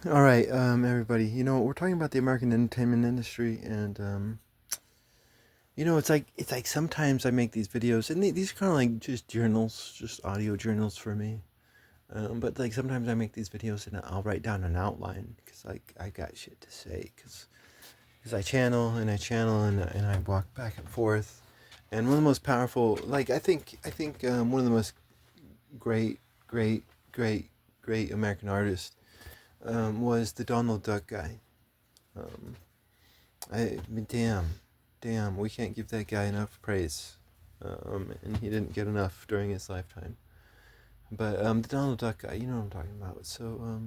All right, everybody. We're talking about the American entertainment industry, and it's like sometimes I make these videos, and these are kind of like just journals, just audio journals for me. But like sometimes I make these videos and I'll write down an outline because like I got shit to say because I channel and I channel and I walk back and forth. And one of the most powerful, like I think one of the most great, great, great, great American artists was the Donald Duck guy. Um, damn, we can't give that guy enough praise. And he didn't get enough during his lifetime. But the Donald Duck guy, you know what I'm talking about. So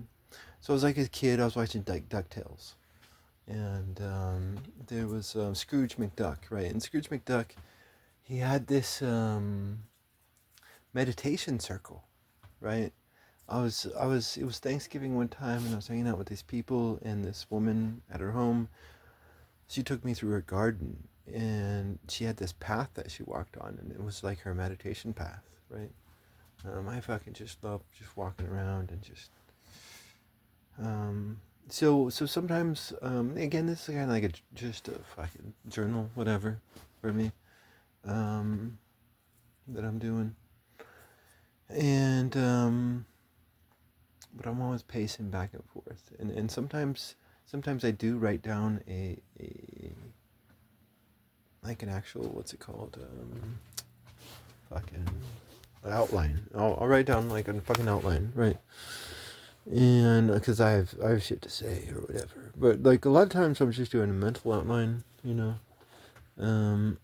I was like a kid, I was watching like DuckTales, and there was Scrooge McDuck, right? And Scrooge McDuck, he had this meditation circle, right? It was Thanksgiving one time, and I was hanging out with these people, and this woman at her home. She took me through her garden, and she had this path that she walked on, and it was like her meditation path, right? I fucking just love just walking around and just so sometimes again, this is kind of like just a fucking journal, whatever, for me, um, that I'm doing, and but I'm always pacing back and forth, and sometimes I do write down a like an actual, what's it called, fucking outline. I'll write down like a fucking outline, right? And because I have shit to say or whatever. But like a lot of times I'm just doing a mental outline, you know. Um,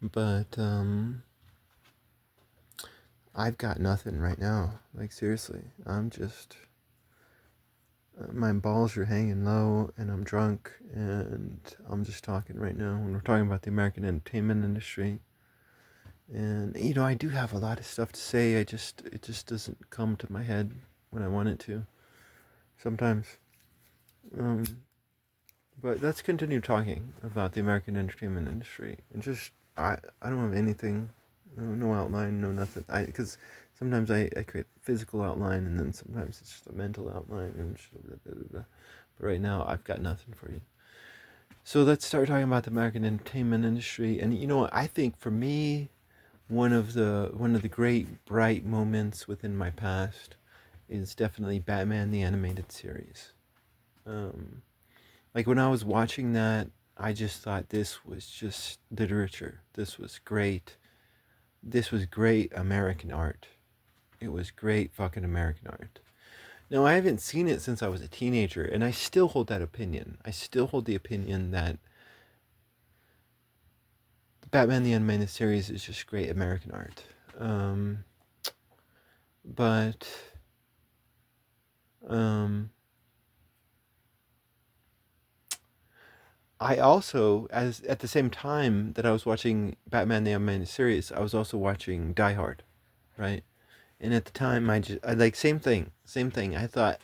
but I've got nothing right now. Like seriously, I'm just my balls are hanging low, and I'm drunk, and I'm just talking right now. When we're talking about the American entertainment industry, and I do have a lot of stuff to say. It just doesn't come to my head when I want it to. Sometimes. Um, But let's continue talking about the American entertainment industry. And just, I don't have anything, no outline, no nothing. Because sometimes I create a physical outline, and then sometimes it's just a mental outline. And just blah, blah, blah, blah. But right now, I've got nothing for you. So let's start talking about the American entertainment industry. And you know what? I think for me, one of the great bright moments within my past is definitely Batman the Animated Series. Um, like when I was watching that, I just thought this was just literature. This was great. This was great American art. It was great fucking American art. Now, I haven't seen it since I was a teenager, and I still hold that opinion. I still hold the opinion that Batman the Animated Series is just great American art. Um, but um, I also, as at the same time that I was watching Batman the Animated Series, I was also watching Die Hard, right? And at the time, I like same thing. I thought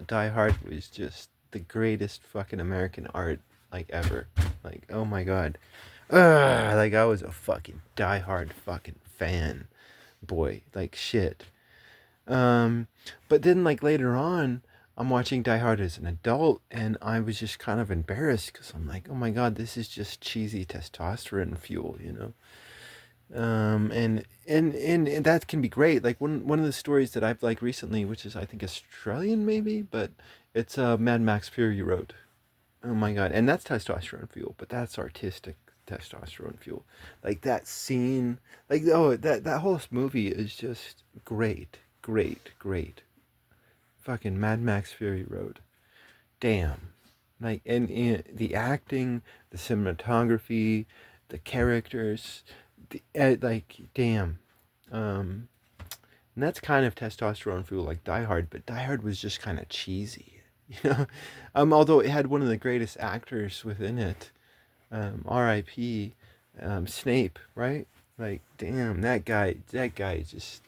Die Hard was just the greatest fucking American art like ever. Like oh my god, like I was a fucking Die Hard fucking fan, boy. Like shit. Um, but then like later on, I'm watching Die Hard as an adult, and I was just kind of embarrassed because I'm like, oh my god, this is just cheesy testosterone fuel, you know. And that can be great. Like one of the stories that I've like recently, which is I think Australian maybe, but it's Mad Max Fury Road. Oh my god, and that's testosterone fuel, but that's artistic testosterone fuel. Like that scene, like oh that whole movie is just great, great, great. Fucking Mad Max Fury Road. Damn. Like and the acting, the cinematography, the characters, like damn. Um, and that's kind of testosterone fuel like Die Hard, but Die Hard was just kind of cheesy, you know. Although it had one of the greatest actors within it, R.I.P. Snape, right? Like damn, that guy just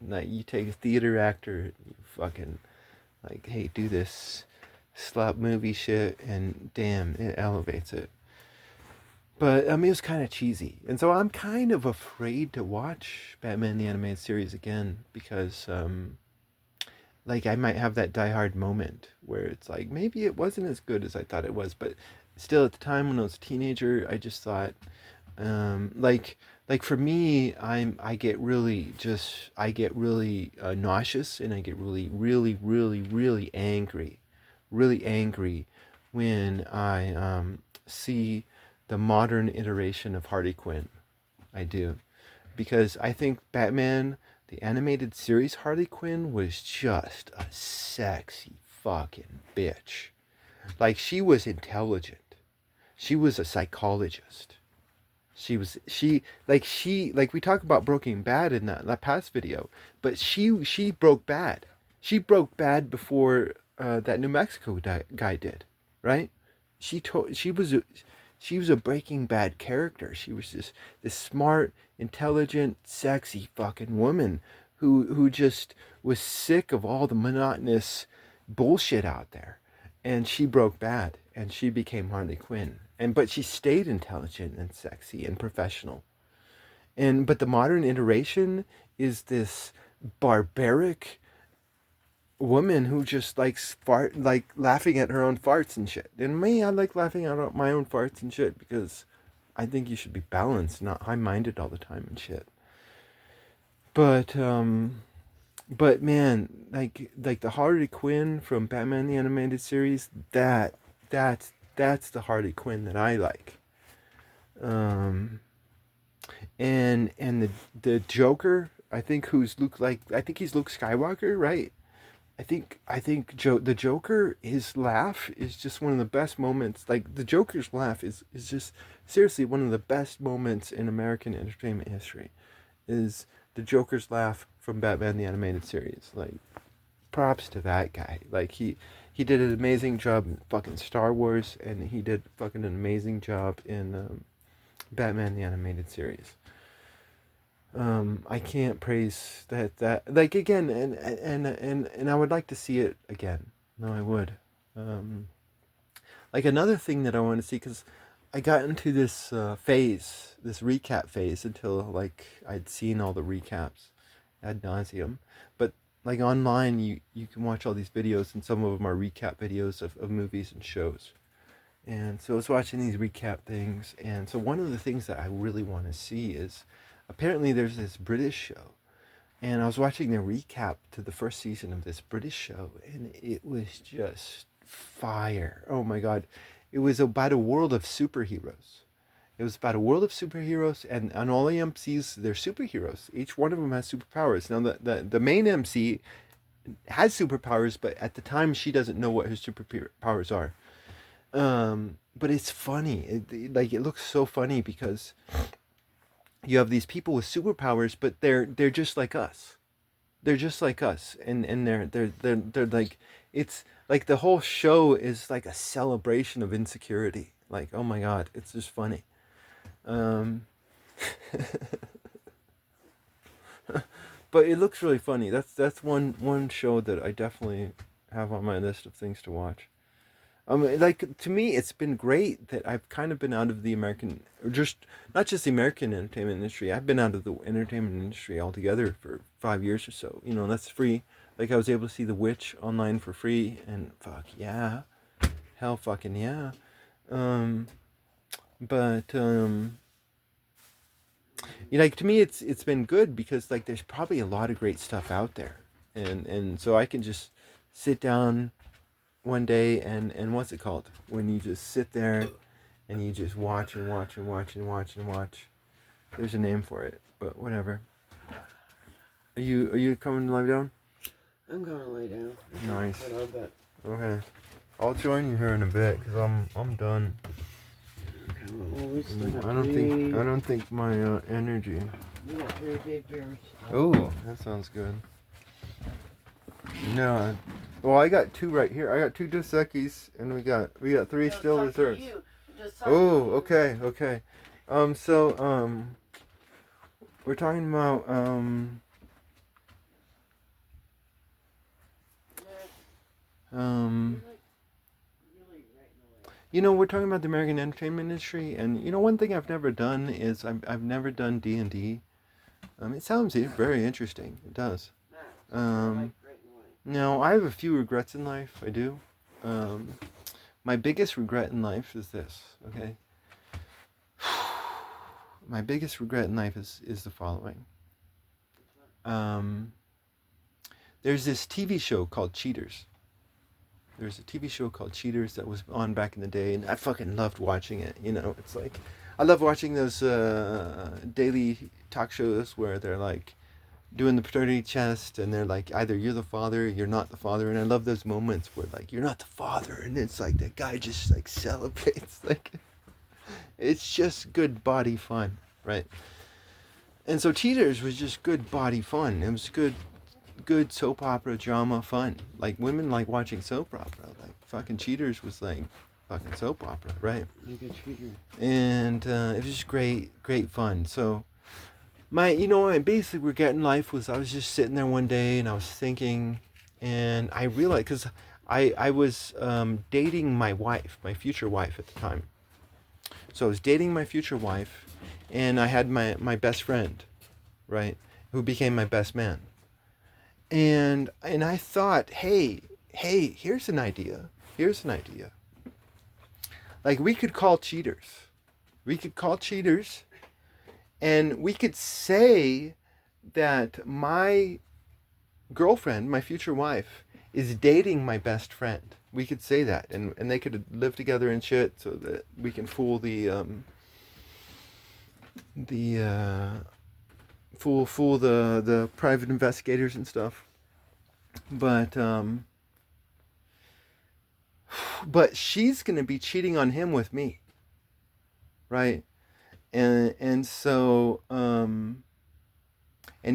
like you take a theater actor, you fucking like hey do this slap movie shit, and damn it elevates it. But it was kind of cheesy, and so I'm kind of afraid to watch Batman the Animated Series again because like I might have that diehard moment where it's like maybe it wasn't as good as I thought it was, but still at the time when I was a teenager, I just thought like for me, I get really nauseous, and I get really really angry when I see the modern iteration of Harley Quinn. I do, because I think Batman, the animated series Harley Quinn, was just a sexy fucking bitch. Like, she was intelligent. She was a psychologist. Like we talk about Breaking Bad in that past video, but she broke bad. She broke bad before that New Mexico guy did, right? She told she was a Breaking Bad character. She was just this smart, intelligent, sexy fucking woman who just was sick of all the monotonous bullshit out there, and she broke bad and she became Harley Quinn. And but she stayed intelligent and sexy and professional. And but the modern iteration is this barbaric woman who just likes like laughing at her own farts and shit. And me, I like laughing at my own farts and shit because I think you should be balanced, not high-minded all the time and shit. But but man, like the Harley Quinn from Batman the Animated Series, that's the Harley Quinn that I like. Um, and the Joker, I think I think he's Luke Skywalker, right? I think the Joker, his laugh is just one of the best moments. Like the Joker's laugh is just seriously one of the best moments in American entertainment history. Is the Joker's laugh from Batman the Animated Series. Like, props to that guy. Like he did an amazing job in fucking Star Wars, and he did fucking an amazing job in Batman the Animated Series. I can't praise that like again, and I would like to see it again. No, I would. Um, like another thing that I want to see, because I got into this phase, this recap phase, until like I'd seen all the recaps ad nauseum. But like online, you can watch all these videos, and some of them are recap videos of movies and shows. And so I was watching these recap things, and so one of the things that I really want to see is apparently there's this British show, and I was watching the recap to the first season of this British show, and it was just fire. Oh my god. It was about a world of superheroes. It was about a world of superheroes, and all the MCs, they're superheroes. Each one of them has superpowers. Now, the main MC has superpowers, but at the time, she doesn't know what his superpowers are. But it's funny. It looks so funny because you have these people with superpowers, but they're just like us. They're just like us, and they're like, it's like the whole show is like a celebration of insecurity. Like, oh my god, it's just funny. Um, but it looks really funny. That's one show that I definitely have on my list of things to watch. Like to me, it's been great that I've kind of been out of the American, or just not just the American entertainment industry. I've been out of the entertainment industry altogether for 5 years or so. You know, that's free. Like I was able to see The Witch online for free, and fuck yeah, hell fucking yeah. Um, but you know, like to me, it's been good because like there's probably a lot of great stuff out there, and so I can just sit down one day and what's it called when you just sit there and you just watch and watch and watch and watch and watch. There's a name for it, but whatever. Are you coming to lie down? I'm gonna lay down. Nice. But Okay. I'll join you here in a bit because I'm done. I don't think my energy. We got 3 big bears. Oh, that sounds good. No, well I got 2 right here. I got 2 Dos Equis, and we got 3 still reserves. Oh, okay. We're talking about um you know, we're talking about the American entertainment industry, and you know, one thing I've never done is I've never done D&D. It sounds very interesting. It does. Um, Now, I have a few regrets in life. I do. Um, my biggest regret in life is this. Okay. My biggest regret in life is the following. Um, there's this TV show called Cheaters. There's a TV show called Cheaters that was on back in the day, and I fucking loved watching it. You know, it's like I love watching those daily talk shows where they're like doing the paternity test, and they're like, either you're the father, or you're not the father, and I love those moments where like you're not the father, and it's like that guy just like celebrates, like it's just good body fun, right? And so Cheaters was just good body fun. It was good soap opera drama fun. Like women like watching soap opera. Like fucking Cheaters was like fucking soap opera, right? Like a cheater. And it was just great fun. So my basic regret in life was I was just sitting there one day and I was thinking, and I realized because I was dating my wife, my future wife at the time. So I was dating my future wife, and I had my best friend, right, who became my best man. And I thought, hey, here's an idea. Here's an idea. Like we could call Cheaters. We could call Cheaters, and we could say that my girlfriend, my future wife, is dating my best friend. We could say that, and they could live together and shit, so that we can fool the fool the private investigators and stuff. But but she's gonna be cheating on him with me, right? And so and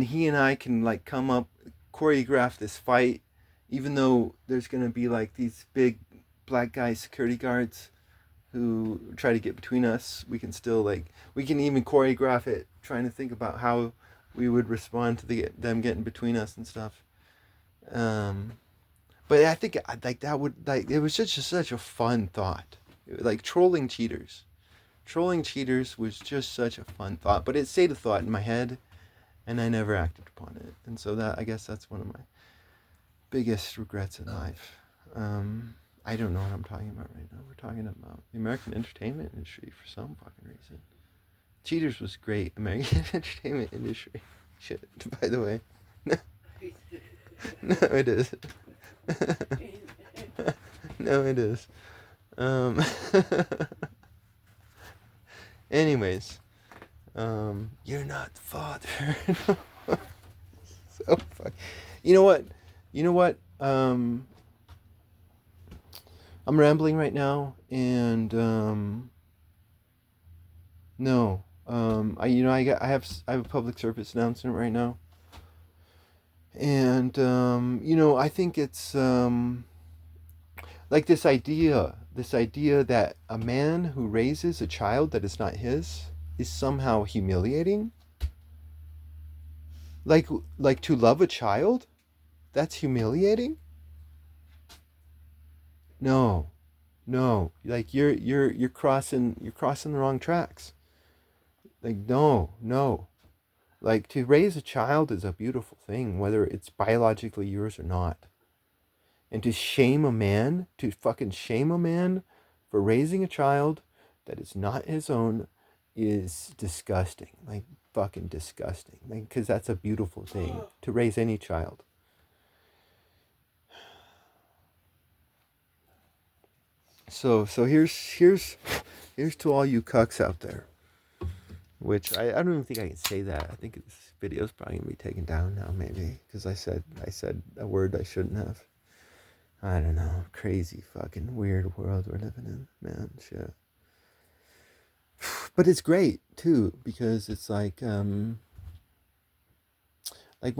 he and I can like come up, choreograph this fight, even though there's gonna be like these big black guy security guards who try to get between us. We can still like we can even choreograph it, trying to think about how we would respond to them getting between us and stuff. Um, but I think like that would like it was just such a fun thought, like Trolling cheaters was just such a fun thought, but it stayed a thought in my head, and I never acted upon it. And so that I guess that's one of my biggest regrets in life. I don't know what I'm talking about right now. We're talking about the American entertainment industry for some fucking reason. Cheaters was great. American entertainment industry. Shit, by the way. No, it is. No, it is. Um, anyways, you're not the father. So fuck. You know what? You know what? I'm rambling right now, and no, I have a public service announcement right now, and I think it's like this idea that a man who raises a child that is not his is somehow humiliating. Like like to love a child, that's humiliating. No, no, like you're crossing the wrong tracks. Like no. Like to raise a child is a beautiful thing, whether it's biologically yours or not. And to fucking shame a man for raising a child that is not his own is disgusting. Like fucking disgusting. Like, because that's a beautiful thing to raise any child. So here's to all you cucks out there. Which I don't even think I can say that. I think this video's probably gonna be taken down now, maybe, because I said a word I shouldn't have. I don't know. Crazy fucking weird world we're living in, man. Shit. But it's great too, because it's like one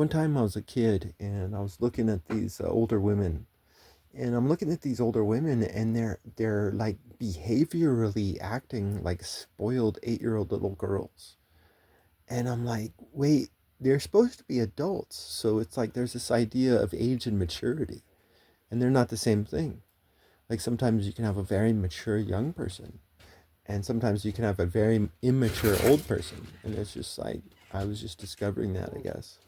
time I was a kid and I was looking at these older women, and I'm looking at these older women, and they're like behaviorally acting like spoiled 8-year-old little girls. And I'm like, wait, they're supposed to be adults. So it's like there's this idea of age and maturity, and they're not the same thing. Like sometimes you can have a very mature young person, and sometimes you can have a very immature old person. And it's just like, I was just discovering that, I guess.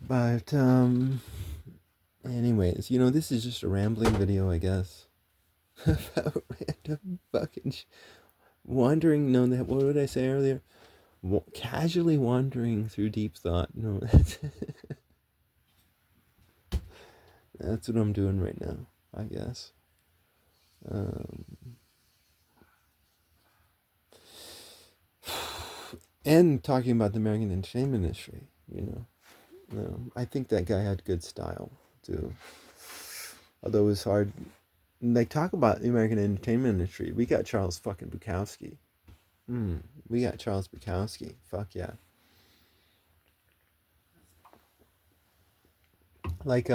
But anyways, this is just a rambling video, I guess. About random fucking wandering. No, what did I say earlier? Casually wandering through deep thought. No, that's what I'm doing right now, I guess. And talking about the American entertainment industry, I think that guy had good style too. Although it was hard. Like, talk about the American entertainment industry. We got Charles fucking Bukowski. We got Charles Bukowski. Fuck yeah. Like,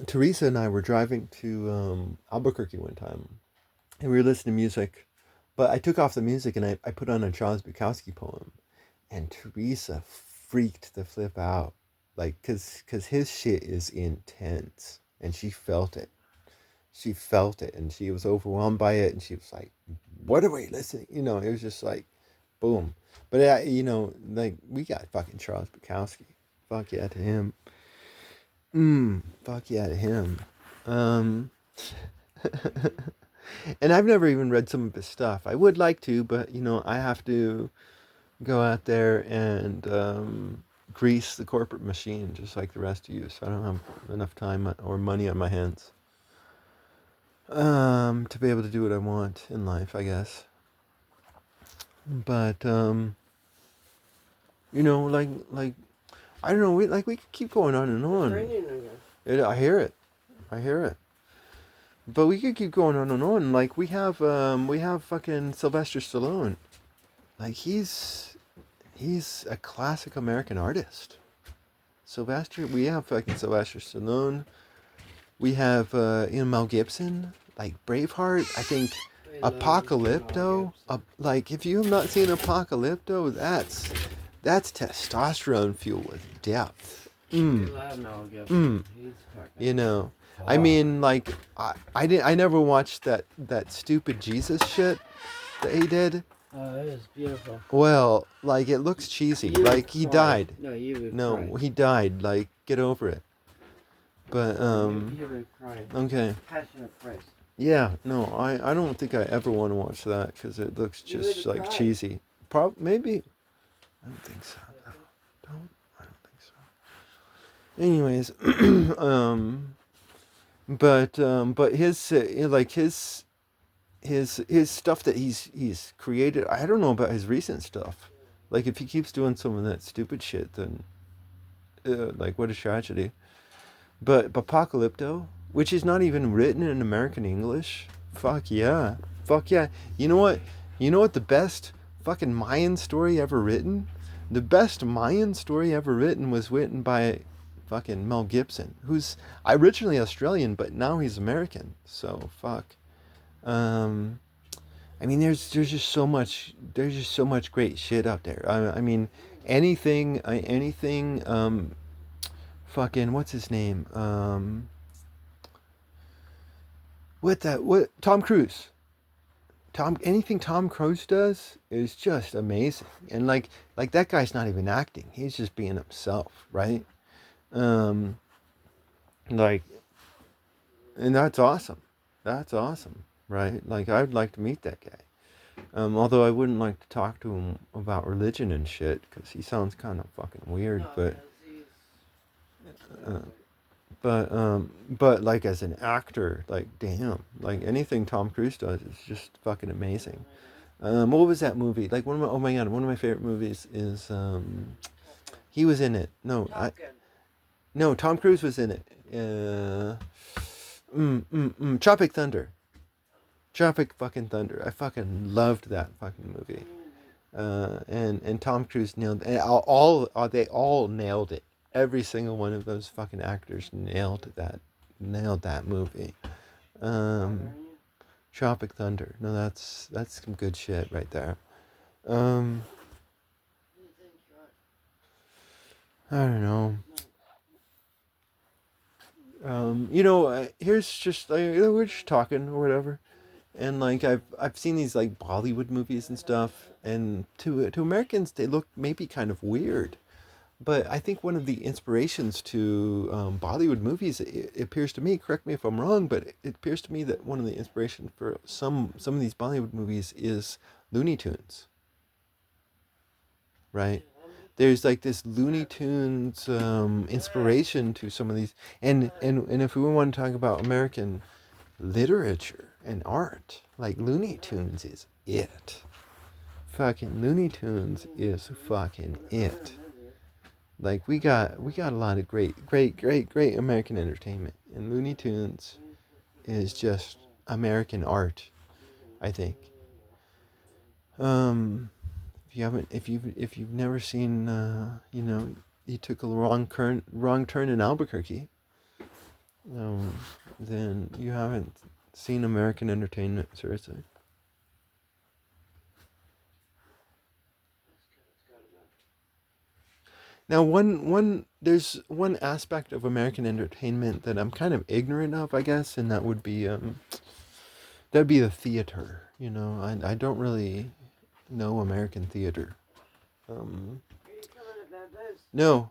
Teresa and I were driving to Albuquerque one time, and we were listening to music, but I took off the music and I put on a Charles Bukowski poem, and Teresa freaked the flip out, like, cause his shit is intense, and she felt it. She felt it, and she was overwhelmed by it, and she was like, "What are we listening?" It was just like, boom. But like, we got fucking Charles Bukowski. Fuck yeah to him. Fuck yeah to him. Um, and I've never even read some of his stuff. I would like to, but I have to go out there and grease the corporate machine just like the rest of you. So I don't have enough time or money on my hands to be able to do what I want in life, I guess. But like I don't know. We could keep going on and on. I hear it. I hear it. But we could keep going on and on. Like, we have fucking Sylvester Stallone. Like, he's a classic American artist. We have fucking Sylvester Stallone. We have Mel Gibson, like Braveheart. I think Apocalypto. Like, if you have not seen Apocalypto, that's testosterone fuel with depth. I mean, like, I never watched that stupid Jesus shit that he did. Oh, it was beautiful. Well, like, it looks cheesy. Like, he died. No, you would No, cry. he died. Like, get over it. But You would cry. okay. Passion of Christ. Yeah, no, I don't think I ever want to watch that because it looks just like cheesy. Maybe. I don't think so. No, I don't think so. Anyways, but his stuff that he's created. I don't know about his recent stuff. Like, if he keeps doing some of that stupid shit, then like, what a tragedy. But Apocalypto, which is not even written in American English, fuck yeah. You know what? The best fucking Mayan story ever written? The best Mayan story ever written was written by fucking Mel Gibson, who's originally Australian, but now he's American. So fuck. I mean, there's just so much great shit out there. I mean, anything, fucking, what's his name? What Tom Cruise. Anything Tom Cruise does is just amazing, and like that guy's not even acting; he's just being himself, right? Um, like, and that's awesome. That's awesome, right? Like, I'd like to meet that guy. Although I wouldn't like to talk to him about religion and shit, because he sounds kind of fucking weird. But like, as an actor, like, damn, like, anything Tom Cruise does is just fucking amazing. What was that movie? Like, oh my god, one of my favorite movies is he was in it. No, Tom Cruise was in it. Tropic Thunder. Tropic fucking Thunder. I fucking loved that fucking movie. And Tom Cruise nailed, and they all nailed it. Every single one of those fucking actors nailed that movie. Tropic Thunder. No, that's some good shit right there. I don't know. Here's just, we're just talking or whatever, and like, I've seen these, like, Bollywood movies and stuff, and to Americans they look maybe kind of weird, but I think one of the inspirations to Bollywood movies, it appears to me, correct me if I'm wrong, but it appears to me that one of the inspirations for some of these Bollywood movies is Looney Tunes, right? There's like this Looney Tunes inspiration to some of these, and if we want to talk about American literature and art, like Looney Tunes is it. Fucking Looney Tunes is fucking it. Like we got a lot of great American entertainment, and Looney Tunes is just American art, I think. Um, if you've never seen, you took a wrong turn in Albuquerque, um, then you haven't seen American entertainment, seriously. Now, there's one aspect of American entertainment that I'm kind of ignorant of, I guess, and that'd be the theater. I don't really know American theater. Um, no,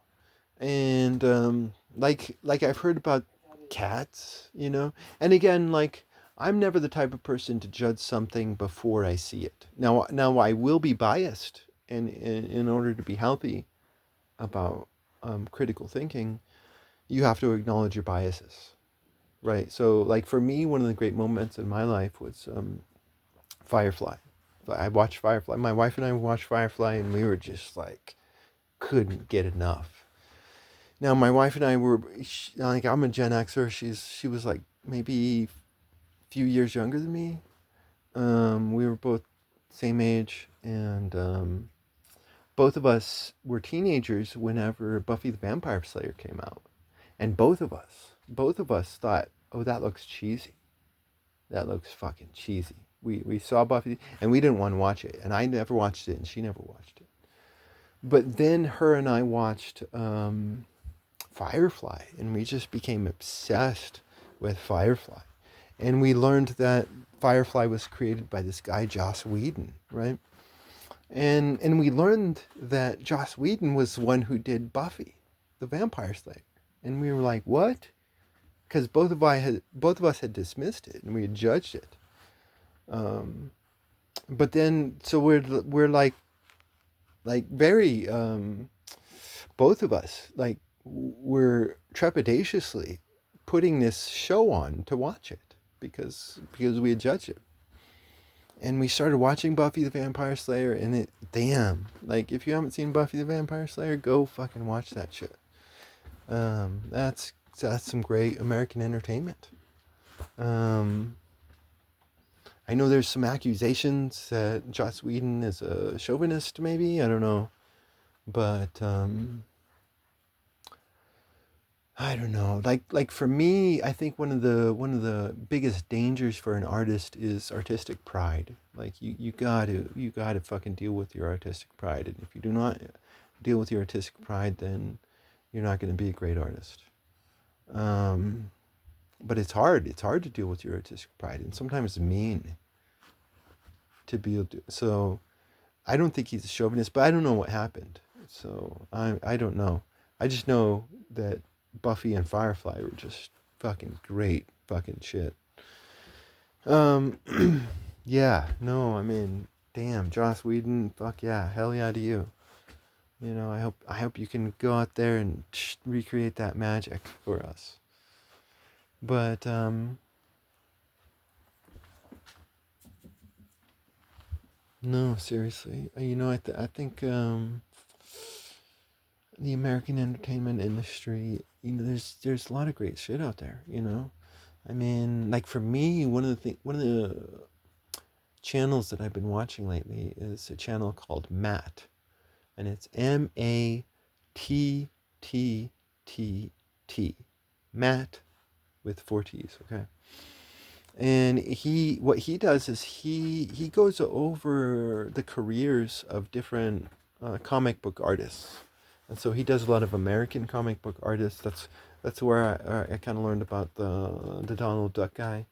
and like I've heard about Cats, and again, like I'm never the type of person to judge something before I see it. Now I will be biased, and in order to be healthy about critical thinking, you have to acknowledge your biases, right? So, like for me, one of the great moments in my life was Firefly. I watched Firefly. My wife and I watched Firefly, and we were just like couldn't get enough. Now, my wife and I were like, I'm a Gen Xer. She was like maybe a few years younger than me. We were both same age, and both of us were teenagers whenever Buffy the Vampire Slayer came out, and both of us thought, oh, that looks cheesy. That looks fucking cheesy. We saw Buffy, and we didn't want to watch it, and I never watched it, and she never watched it. But then her and I watched Firefly, and we just became obsessed with Firefly, and we learned that Firefly was created by this guy Joss Whedon, right? And we learned that Joss Whedon was the one who did Buffy, the Vampire Slayer, and we were like, what? Because both of us had dismissed it and we had judged it. Um, but then so we're like very both of us like were trepidatiously putting this show on to watch it because we had judged it. And we started watching Buffy the Vampire Slayer, and it damn, like if you haven't seen Buffy the Vampire Slayer, go fucking watch that shit. That's some great American entertainment. Um, I know there's some accusations that Joss Whedon is a chauvinist, maybe. I don't know. But I don't know. Like for me, I think one of the biggest dangers for an artist is artistic pride. Like you gotta fucking deal with your artistic pride. And if you do not deal with your artistic pride, then you're not gonna be a great artist. Um, but it's hard. It's hard to deal with your artistic pride, and sometimes it's mean to be able to. So I don't think he's a chauvinist, but I don't know what happened. So I don't know. I just know that Buffy and Firefly were just fucking great fucking shit. Um, yeah, no, I mean, damn, Joss Whedon, fuck yeah, hell yeah to you. I hope you can go out there and recreate that magic for us. But no, seriously, I think the American entertainment industry, there's a lot of great shit out there. I mean, like for me, one of the channels that I've been watching lately is a channel called Matt, and it's Matt, Matt with four T's. Okay, and what he does is he goes over the careers of different comic book artists, and so he does a lot of American comic book artists. That's where I kind of learned about the Donald Duck guy.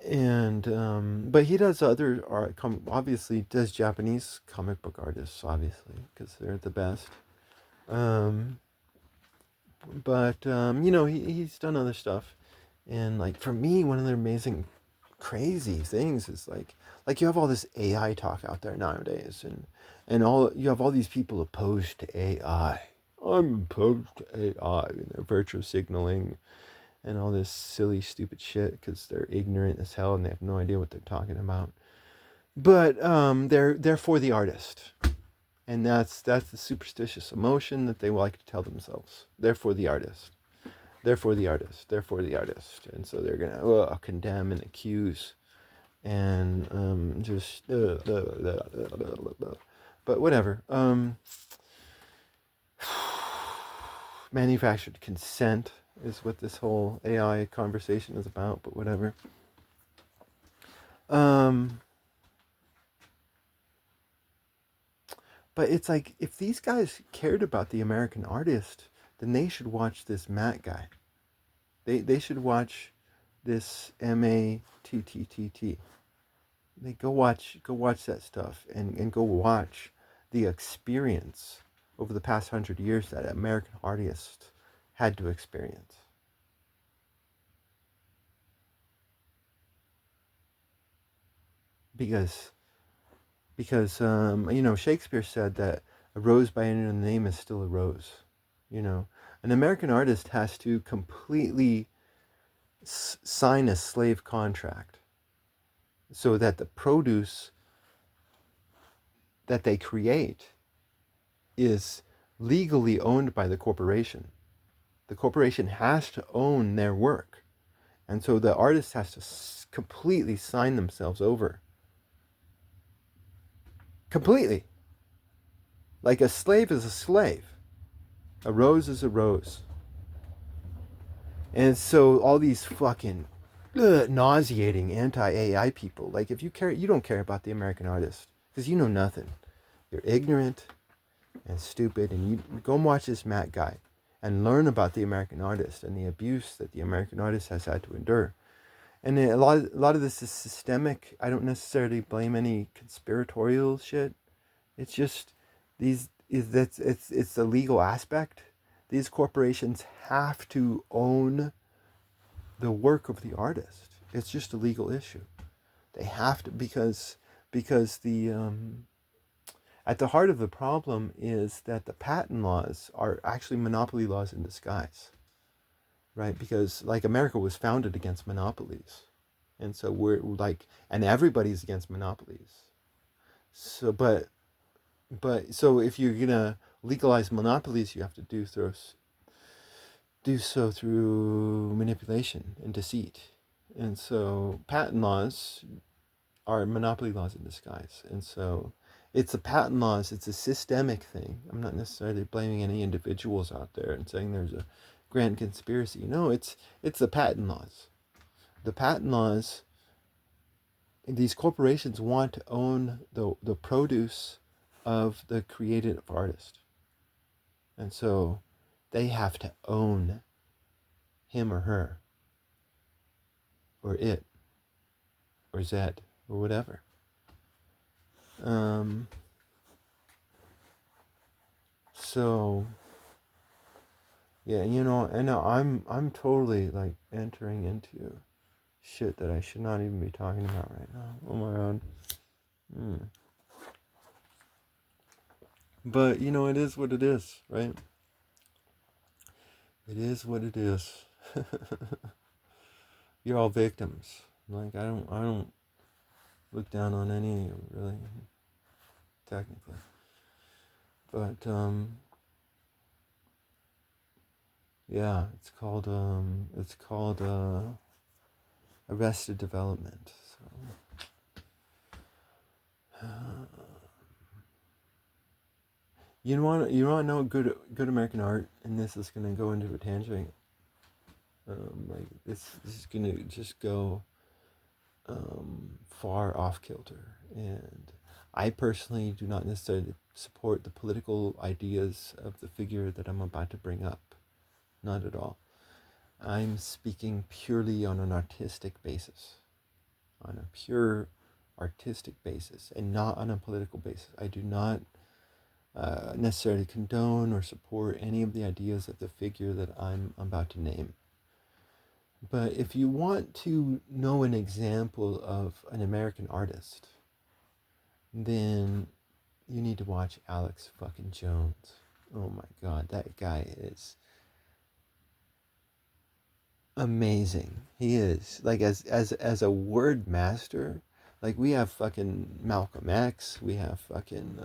And but he does other art. Obviously, does Japanese comic book artists, obviously, because they're the best. Um, but he's done other stuff, and like for me, one of the amazing, crazy things is like you have all this AI talk out there nowadays, and all you have all these people opposed to AI. I'm opposed to AI, and they're virtue signaling and all this silly, stupid shit because they're ignorant as hell and they have no idea what they're talking about. But they're for the artist, and that's the superstitious emotion that they like to tell themselves. They're for the artist. They're for the artist. They're for the artist, and so they're gonna condemn and accuse and just. But whatever. Manufactured consent is what this whole AI conversation is about. But whatever. Um, But it's like if these guys cared about the American artist, then they should watch this Matt guy. They should watch this MATTTT. They go watch that stuff and go watch the experience over the past 100 years that American artists had to experience. Because Shakespeare said that a rose by any other name is still a rose. An American artist has to completely sign a slave contract so that the produce that they create is legally owned by the corporation. The corporation has to own their work. And so the artist has to completely sign themselves over. Completely. Like a slave is a slave. A rose is a rose. And so all these fucking nauseating anti-AI people, like if you don't care about the American artist because you know nothing. You're ignorant and stupid, and you go and watch this Matt guy and learn about the American artist and the abuse that the American artist has had to endure. And a lot of this is systemic. I don't necessarily blame any conspiratorial shit. It's just it's the legal aspect. These corporations have to own the work of the artist. It's just a legal issue. They have to because the at the heart of the problem is that the patent laws are actually monopoly laws in disguise, right? Because like America was founded against monopolies, and so we're like, and everybody's against monopolies. So, so if you're gonna legalize monopolies, you have to do so through manipulation and deceit. And so patent laws are monopoly laws in disguise. And so it's the patent laws, it's a systemic thing. I'm not necessarily blaming any individuals out there and saying there's a grand conspiracy. No, it's the patent laws. The patent laws, these corporations want to own the produce of the creative artist. And so they have to own him or her or it or Zed or whatever. So yeah, and I'm totally like entering into shit that I should not even be talking about right now. Oh my god. But it is what it is, right? It is what it is. You're all victims. Like I don't look down on any of you, really, technically. But yeah, it's called Arrested Development. So you want to know good American art, and this is gonna go into a tangent. Like this is gonna just go far off kilter, and I personally do not necessarily support the political ideas of the figure that I'm about to bring up. Not at all. I'm speaking purely on an artistic basis, on a pure artistic basis, and not on a political basis. I do not necessarily condone or support any of the ideas of the figure that I'm about to name. But if you want to know an example of an American artist, then you need to watch Alex fucking Jones. Oh my god, that guy is amazing. He is like as a word master. Like we have fucking Malcolm X, we have fucking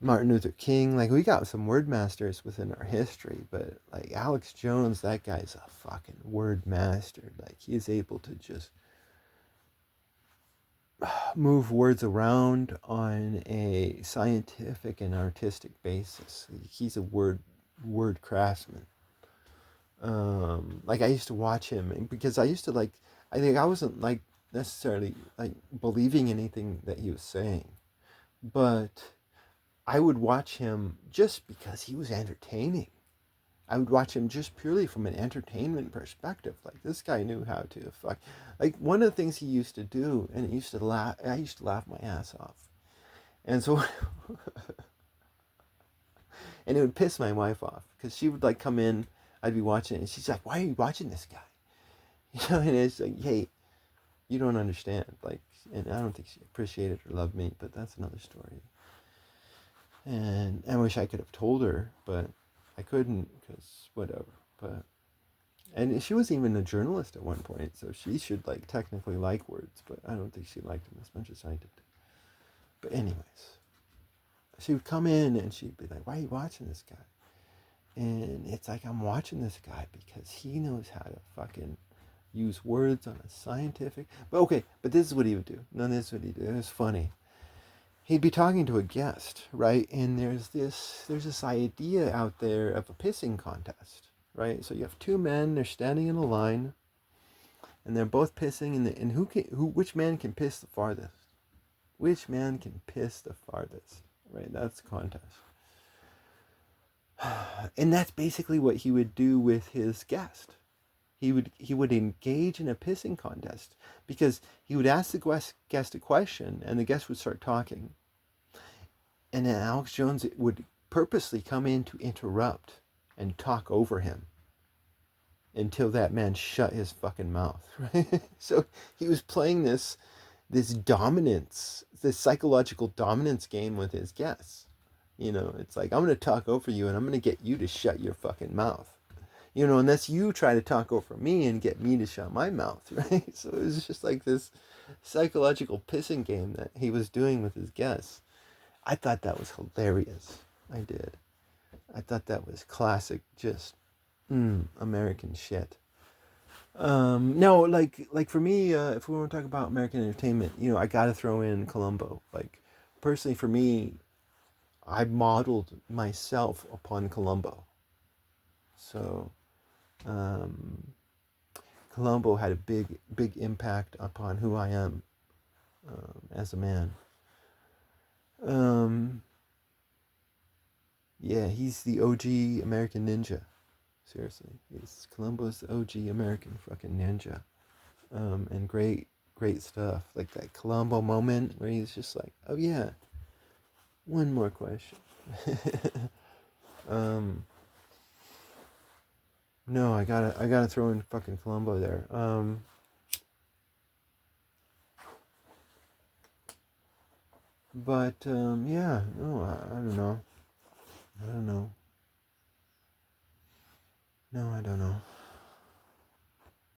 Martin Luther King. Like we got some word masters within our history, but like Alex Jones, that guy's a fucking word master. Like he's able to just move words around on a scientific and artistic basis. He's a word craftsman. Like I used to watch him because I used to like. I think I wasn't like necessarily like believing anything that he was saying, but I would watch him just because he was entertaining. I would watch him just purely from an entertainment perspective. Like this guy knew how to fuck. Like one of the things he used to do, and it used to laugh. I used to laugh my ass off, and so, and it would piss my wife off because she would like come in. I'd be watching it, and she's like, "Why are you watching this guy?" You know, and it's like, "Hey, you don't understand." Like, and I don't think she appreciated or loved me, but that's another story. And I wish I could have told her, but I couldn't because whatever. But and she was even a journalist at one point, so she should like technically like words, but I don't think she liked them as much as I did. But anyways, she would come in and she'd be like, "Why are you watching this guy?" And it's like I'm watching this guy because he knows how to fucking use words on a scientific. But okay, but this is what he would do. No, this is what he did. It was funny. He'd be talking to a guest, right? And there's this idea out there of a pissing contest, right? So you have two men, they're standing in a line, and they're both pissing, and which man can piss the farthest? Which man can piss the farthest? Right? That's the contest. And that's basically what he would do with his guest. He would engage in a pissing contest because he would ask the guest a question, and the guest would start talking, and then Alex Jones would purposely come in to interrupt and talk over him until that man shut his fucking mouth, right? So he was playing this dominance, this psychological dominance game with his guests. You know, it's like I'm gonna talk over you and I'm gonna get you to shut your fucking mouth. You know, unless you try to talk over me and get me to shut my mouth, right? So it was just like this psychological pissing game that he was doing with his guests. I thought that was hilarious. I did. I thought that was classic, just American shit. No, like for me, if we want to talk about American entertainment, you know, I gotta throw in Columbo. Like, personally, for me, I modeled myself upon Columbo. So, um, Columbo had a big impact upon who I am as a man. Um, yeah, he's the OG American ninja. Seriously, Columbo's the OG American fucking ninja. And great stuff. Like that Columbo moment where he's just like, "Oh yeah, one more question." um, no, I gotta throw in fucking Columbo there. But yeah, no, I don't know. I don't know. No, I don't know.